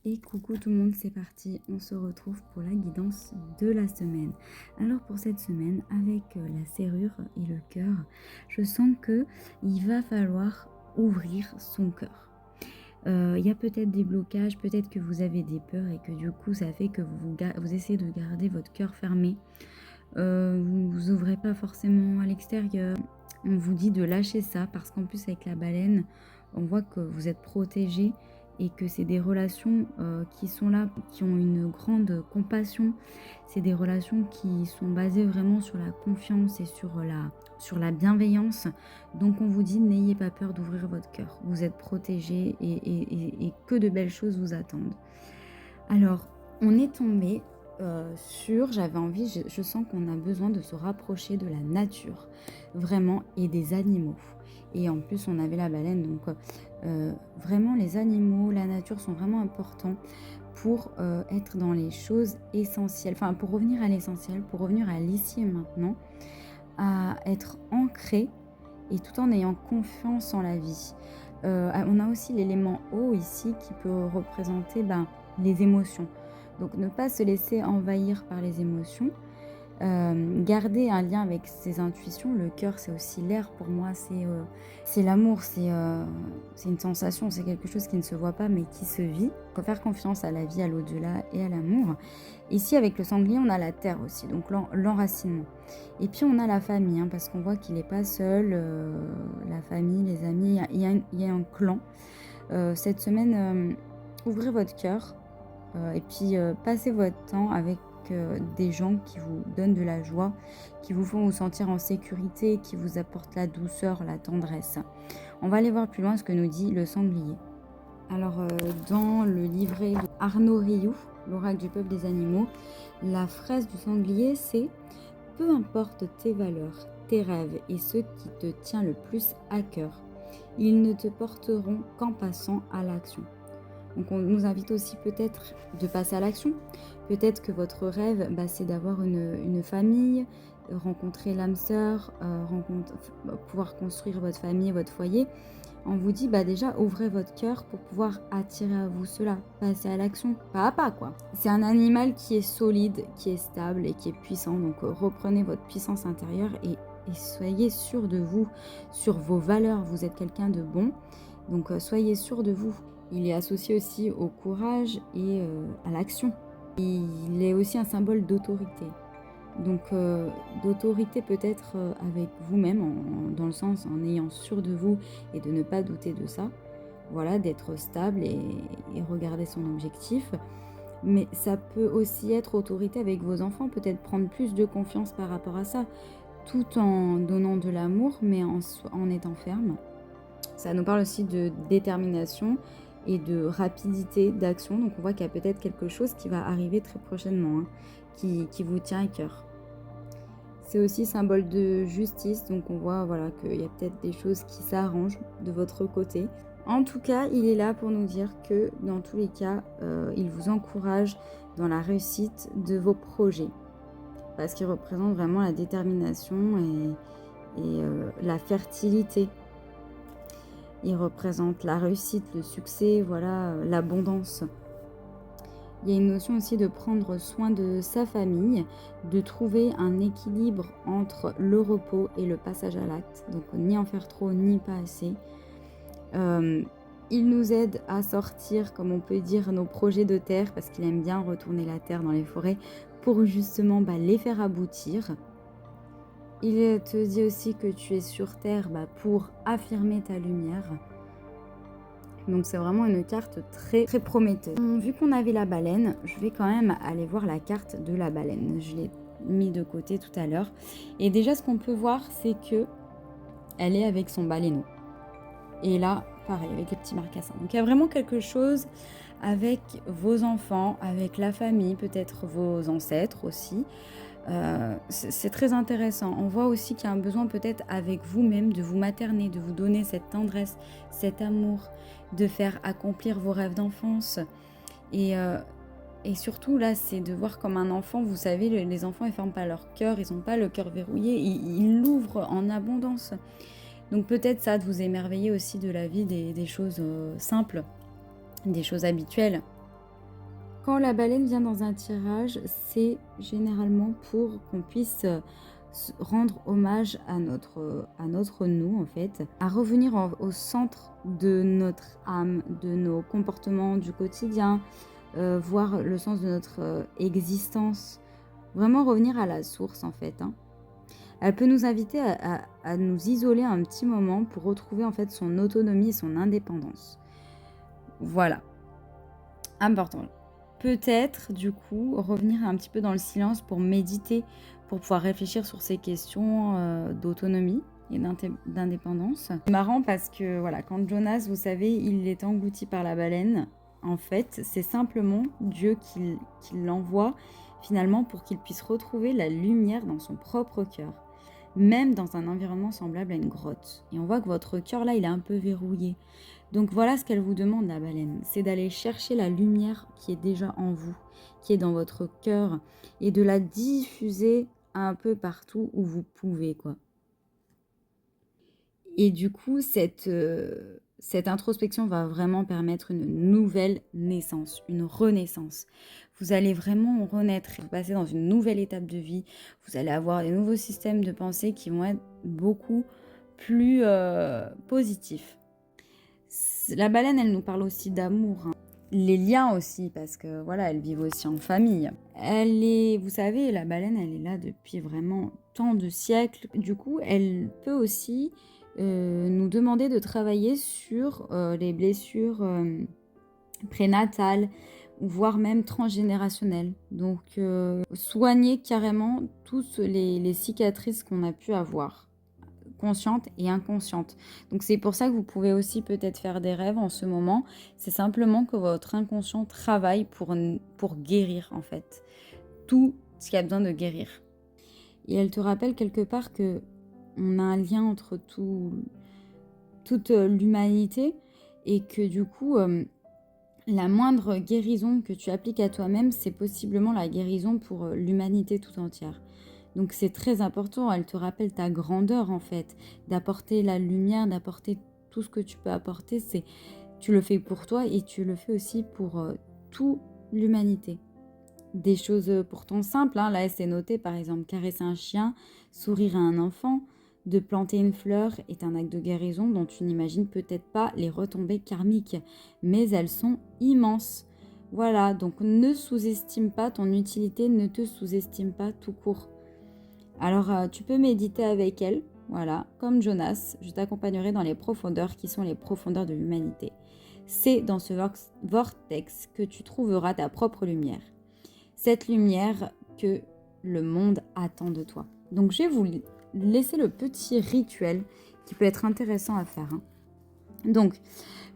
Et coucou tout le monde, c'est parti, on se retrouve pour la guidance de la semaine. Alors pour cette semaine, avec la serrure et le cœur, je sens que il va falloir ouvrir son cœur. Il y a peut-être des blocages, peut-être que vous avez des peurs et que du coup ça fait que vous essayez de garder votre cœur fermé. Vous ouvrez pas forcément à l'extérieur. On vous dit de lâcher ça parce qu'en plus avec la baleine, on voit que vous êtes protégé et que c'est des relations qui sont là, qui ont une grande compassion. C'est des relations qui sont basées vraiment sur la confiance et sur la bienveillance. Donc on vous dit n'ayez pas peur d'ouvrir votre cœur. Vous êtes protégé et que de belles choses vous attendent. Alors, on est tombé j'avais envie, je sens qu'on a besoin de se rapprocher de la nature, vraiment, et des animaux. Et en plus, on avait la baleine, donc vraiment, les animaux, la nature sont vraiment importants pour être dans les choses essentielles, enfin, pour revenir à l'essentiel, pour revenir à l'ici et maintenant, à être ancré et tout en ayant confiance en la vie. On a aussi l'élément eau ici qui peut représenter les émotions. Donc ne pas se laisser envahir par les émotions, garder un lien avec ses intuitions. Le cœur, c'est aussi l'air pour moi, c'est l'amour, c'est une sensation, c'est quelque chose qui ne se voit pas mais qui se vit. Faut faire confiance à la vie, à l'au-delà et à l'amour. Ici, avec le sanglier, on a la terre aussi, donc l'enracinement. Et puis on a la famille, parce qu'on voit qu'il n'est pas seul, la famille, les amis, il y a un clan. Cette semaine, ouvrez votre cœur et puis passez votre temps avec des gens qui vous donnent de la joie, qui vous font vous sentir en sécurité, qui vous apportent la douceur, la tendresse. On va aller voir plus loin ce que nous dit le sanglier. Alors, dans le livret de Arnaud Rioux, l'oracle du peuple des animaux, la phrase du sanglier, c'est « Peu importe tes valeurs, tes rêves et ce qui te tient le plus à cœur, ils ne te porteront qu'en passant à l'action. » Donc, on nous invite aussi peut-être de passer à l'action. Peut-être que votre rêve, c'est d'avoir une famille, rencontrer l'âme sœur, pouvoir construire votre famille, votre foyer. On vous dit déjà ouvrez votre cœur pour pouvoir attirer à vous cela, passer à l'action, pas à pas quoi. C'est un animal qui est solide, qui est stable et qui est puissant, donc reprenez votre puissance intérieure et soyez sûr de vous, sur vos valeurs, vous êtes quelqu'un de bon, donc soyez sûr de vous. Il est associé aussi au courage et à l'action. Il est aussi un symbole d'autorité. Donc d'autorité peut-être avec vous-même, dans le sens en ayant sûr de vous et de ne pas douter de ça. Voilà, d'être stable et regarder son objectif. Mais ça peut aussi être autorité avec vos enfants, peut-être prendre plus de confiance par rapport à ça, tout en donnant de l'amour, mais en étant ferme. Ça nous parle aussi de détermination et de rapidité d'action. Donc on voit qu'il y a peut-être quelque chose qui va arriver très prochainement, qui vous tient à cœur. C'est aussi symbole de justice, donc on voit qu'il y a peut-être des choses qui s'arrangent de votre côté. En tout cas, il est là pour nous dire que dans tous les cas, il vous encourage dans la réussite de vos projets. Parce qu'il représente vraiment la détermination et la fertilité. Il représente la réussite, le succès, l'abondance. Il y a une notion aussi de prendre soin de sa famille, de trouver un équilibre entre le repos et le passage à l'acte. Donc ni en faire trop, ni pas assez. Il nous aide à sortir, comme on peut dire, nos projets de terre, parce qu'il aime bien retourner la terre dans les forêts, pour justement les faire aboutir. Il te dit aussi que tu es sur terre pour affirmer ta lumière. Donc c'est vraiment une carte très, très prometteuse. Vu qu'on avait la baleine, je vais quand même aller voir la carte de la baleine. Je l'ai mis de côté tout à l'heure. Et déjà, ce qu'on peut voir, c'est que elle est avec son baleineau. Et là, pareil, avec les petits marcassins. Donc il y a vraiment quelque chose avec vos enfants, avec la famille, peut-être vos ancêtres aussi. C'est très intéressant. On voit aussi qu'il y a un besoin peut-être avec vous-même de vous materner, de vous donner cette tendresse, cet amour, de faire accomplir vos rêves d'enfance. Et surtout là, c'est de voir comme un enfant, vous savez, les enfants, ils ne ferment pas leur cœur, ils n'ont pas le cœur verrouillé, ils l'ouvrent en abondance. Donc peut-être ça, de vous émerveiller aussi de la vie, des choses simples, des choses habituelles. Quand la baleine vient dans un tirage, c'est généralement pour qu'on puisse rendre hommage à notre nous, en fait, à revenir au centre de notre âme, de nos comportements du quotidien, voir le sens de notre existence, vraiment revenir à la source, en fait, hein. Elle peut nous inviter à nous isoler un petit moment pour retrouver en fait son autonomie et son indépendance. Voilà, important. Peut-être, du coup, revenir un petit peu dans le silence pour méditer, pour pouvoir réfléchir sur ces questions d'autonomie et d'indépendance. C'est marrant parce que, voilà, quand Jonas, vous savez, il est englouti par la baleine, en fait, c'est simplement Dieu qui l'envoie finalement pour qu'il puisse retrouver la lumière dans son propre cœur, même dans un environnement semblable à une grotte. Et on voit que votre cœur, là, il est un peu verrouillé. Donc voilà ce qu'elle vous demande, la baleine, c'est d'aller chercher la lumière qui est déjà en vous, qui est dans votre cœur, et de la diffuser un peu partout où vous pouvez, quoi. Et du coup, cette introspection va vraiment permettre une nouvelle naissance, une renaissance. Vous allez vraiment renaître, passer dans une nouvelle étape de vie. Vous allez avoir des nouveaux systèmes de pensée qui vont être beaucoup plus positifs. La baleine, elle nous parle aussi d'amour, hein. Les liens aussi, parce que voilà, elles vivent aussi en famille. Vous savez, la baleine, elle est là depuis vraiment tant de siècles. Du coup, elle peut aussi nous demander de travailler sur les blessures prénatales, voire même transgénérationnelles. Donc, soigner carrément toutes les cicatrices qu'on a pu avoir, consciente et inconsciente. Donc c'est pour ça que vous pouvez aussi peut-être faire des rêves en ce moment. C'est simplement que votre inconscient travaille pour guérir en fait tout ce qu'il y a besoin de guérir. Et elle te rappelle quelque part que on a un lien entre toute l'humanité et que du coup la moindre guérison que tu appliques à toi-même, c'est possiblement la guérison pour l'humanité tout entière. Donc c'est très important, elle te rappelle ta grandeur en fait, d'apporter la lumière, d'apporter tout ce que tu peux apporter, tu le fais pour toi et tu le fais aussi pour toute l'humanité. Des choses pourtant simples, hein. Là c'est noté par exemple caresser un chien, sourire à un enfant, de planter une fleur est un acte de guérison dont tu n'imagines peut-être pas les retombées karmiques, mais elles sont immenses. Voilà, donc ne sous-estime pas ton utilité, ne te sous-estime pas tout court. Alors, tu peux méditer avec elle, voilà, comme Jonas, je t'accompagnerai dans les profondeurs qui sont les profondeurs de l'humanité. C'est dans ce vortex que tu trouveras ta propre lumière. Cette lumière que le monde attend de toi. Donc, je vais vous laisser le petit rituel qui peut être intéressant à faire, hein. Donc,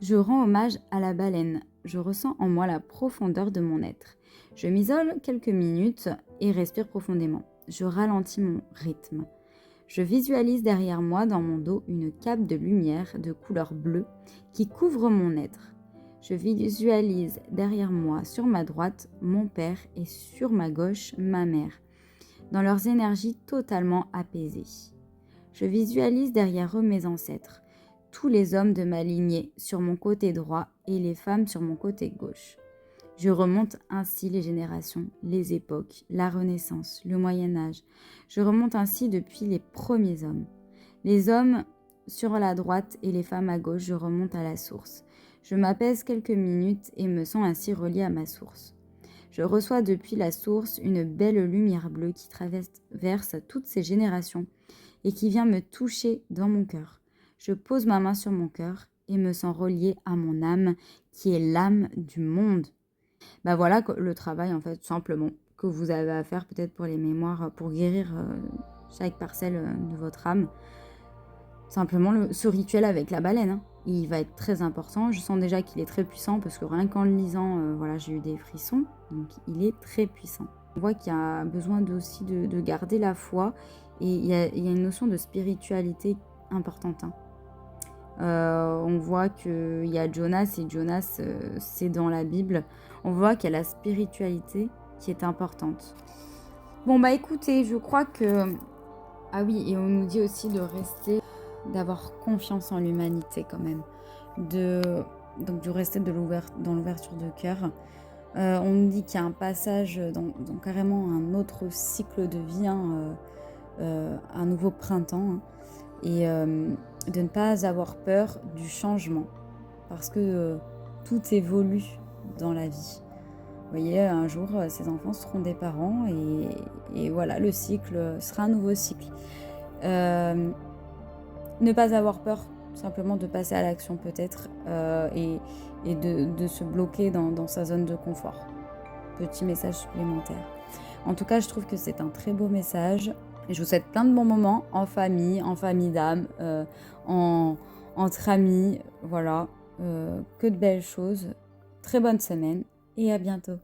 je rends hommage à la baleine. Je ressens en moi la profondeur de mon être. Je m'isole quelques minutes et respire profondément. Je ralentis mon rythme. Je visualise derrière moi, dans mon dos, une cape de lumière de couleur bleue qui couvre mon être. Je visualise derrière moi, sur ma droite, mon père et sur ma gauche, ma mère, dans leurs énergies totalement apaisées. Je visualise derrière eux mes ancêtres, tous les hommes de ma lignée sur mon côté droit et les femmes sur mon côté gauche. Je remonte ainsi les générations, les époques, la Renaissance, le Moyen Âge. Je remonte ainsi depuis les premiers hommes. Les hommes sur la droite et les femmes à gauche, je remonte à la source. Je m'apaise quelques minutes et me sens ainsi relié à ma source. Je reçois depuis la source une belle lumière bleue qui traverse toutes ces générations et qui vient me toucher dans mon cœur. Je pose ma main sur mon cœur et me sens relié à mon âme qui est l'âme du monde. Bah voilà le travail en fait, tout simplement, que vous avez à faire peut-être pour les mémoires, pour guérir chaque parcelle de votre âme. Simplement ce rituel avec la baleine, hein, il va être très important. Je sens déjà qu'il est très puissant parce que rien qu'en le lisant, voilà, j'ai eu des frissons. Donc il est très puissant. On voit qu'il y a besoin aussi de garder la foi et il y a une notion de spiritualité importante, hein. On voit qu'il y a Jonas et Jonas, c'est dans la Bible. On voit qu'il y a la spiritualité qui est importante. Bon bah écoutez, je crois que... Ah oui, et on nous dit aussi d'avoir confiance en l'humanité quand même. Donc de rester dans l'ouverture de cœur. On nous dit qu'il y a un passage dans carrément un autre cycle de vie, hein, un nouveau printemps, hein, et de ne pas avoir peur du changement parce que tout évolue dans la vie. Vous voyez, un jour, ces enfants seront des parents et voilà, le cycle sera un nouveau cycle. Euh, Ne pas avoir peur, simplement de passer à l'action peut-être, et de se bloquer dans sa zone de confort. Petit message supplémentaire. En tout cas, je trouve que c'est un très beau message. Et je vous souhaite plein de bons moments en famille d'âme, en, entre amis, voilà. Que de belles choses. Très bonne semaine et à bientôt.